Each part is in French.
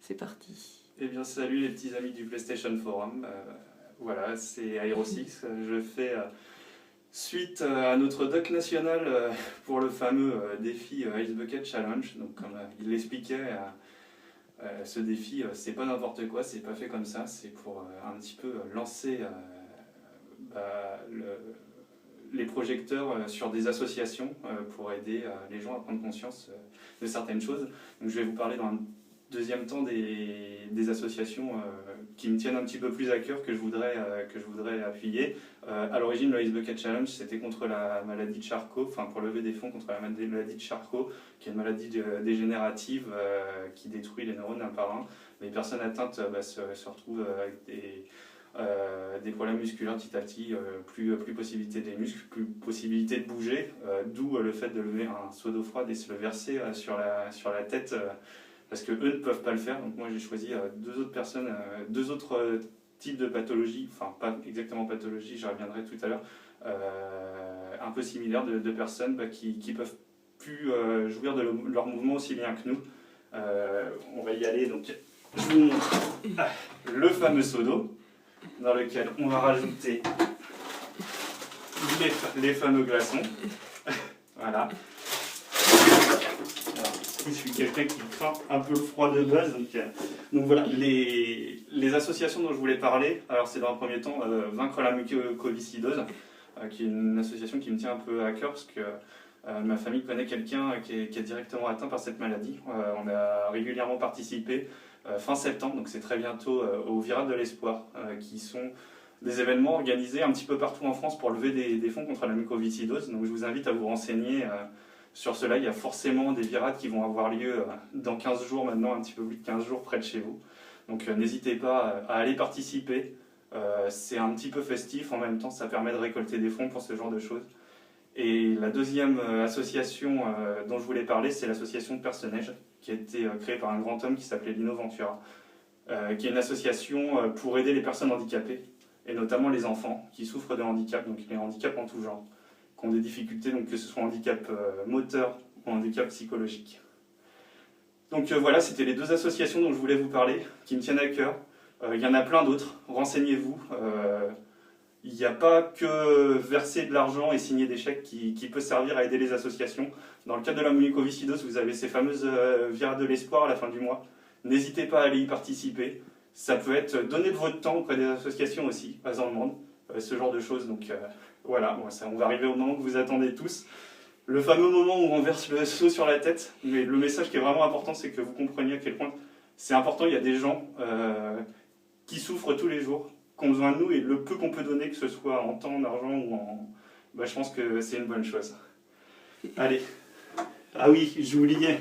c'est parti. Eh bien salut les petits amis du PlayStation Forum, voilà c'est Aero6, je fais suite à notre doc national pour le fameux défi Ice Bucket Challenge. Donc comme il l'expliquait, ce défi c'est pas n'importe quoi, c'est pas fait comme ça, c'est pour un petit peu lancer les projecteurs sur des associations pour aider les gens à prendre conscience de certaines choses. Donc je vais vous parler dans un deuxième temps des associations qui me tiennent un petit peu plus à cœur, que je voudrais appuyer. À l'origine, le Ice Bucket Challenge, c'était contre la maladie de Charcot, enfin pour lever des fonds contre la maladie de Charcot, qui est une maladie dégénérative qui détruit les neurones un par un. Les personnes atteintes se retrouvent avec des problèmes musculaires petit à petit, plus possibilité des muscles, plus possibilité de bouger, d'où le fait de lever un seau d'eau froide et se le verser sur la tête, parce que eux ne peuvent pas le faire. Donc moi j'ai choisi deux autres types de pathologies, enfin pas exactement pathologies, j'y reviendrai tout à l'heure, un peu similaires de personnes qui peuvent plus jouir de leur mouvement aussi bien que nous. On va y aller, donc je vous montre le fameux seau d'eau, dans lequel on va rajouter les fameux glaçons. Voilà. Alors, je suis quelqu'un qui craint un peu le froid de base, donc voilà, les associations dont je voulais parler. Alors c'est dans un premier temps Vaincre la mucoviscidose, qui est une association qui me tient un peu à cœur, parce que ma famille connaît quelqu'un qui est directement atteint par cette maladie. On a régulièrement participé fin septembre, donc c'est très bientôt, aux Virades de l'Espoir, qui sont des événements organisés un petit peu partout en France pour lever des fonds contre la mucoviscidose. Donc je vous invite à vous renseigner sur cela. Il y a forcément des virades qui vont avoir lieu dans 15 jours maintenant, un petit peu plus de 15 jours près de chez vous. Donc n'hésitez pas à aller participer. C'est un petit peu festif, en même temps ça permet de récolter des fonds pour ce genre de choses. Et la deuxième association dont je voulais parler, c'est l'association Personnage, qui a été créée par un grand homme qui s'appelait Lino Ventura, qui est une association pour aider les personnes handicapées, et notamment les enfants qui souffrent de handicap, donc les handicaps en tout genre, qui ont des difficultés, donc que ce soit handicap moteur ou handicap psychologique. Donc voilà, c'était les deux associations dont je voulais vous parler, qui me tiennent à cœur. Il y en a plein d'autres, renseignez-vous. Il n'y a pas que verser de l'argent et signer des chèques qui peut servir à aider les associations. Dans le cadre de la mucoviscidose, vous avez ces fameuses Virades de l'Espoir à la fin du mois. N'hésitez pas à aller y participer. Ça peut être donner de votre temps auprès des associations aussi, elles en demandent, ce genre de choses. Donc voilà, on va arriver au moment que vous attendez tous. Le fameux moment où on verse le seau sur la tête. Mais le message qui est vraiment important, c'est que vous compreniez à quel point c'est important. Il y a des gens qui souffrent tous les jours, qui ont besoin de nous, et le peu qu'on peut donner, que ce soit en temps, en argent ou en... je pense que c'est une bonne chose. Allez. Ah oui, j'oubliais.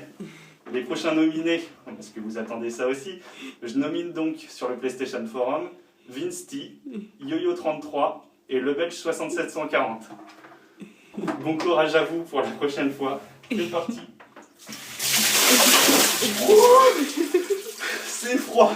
Les prochains nominés, parce que vous attendez ça aussi, je nomine donc sur le PlayStation Forum Vinci, YoYo33 et le Belge 6740. Bon courage à vous pour la prochaine fois. C'est parti. C'est froid.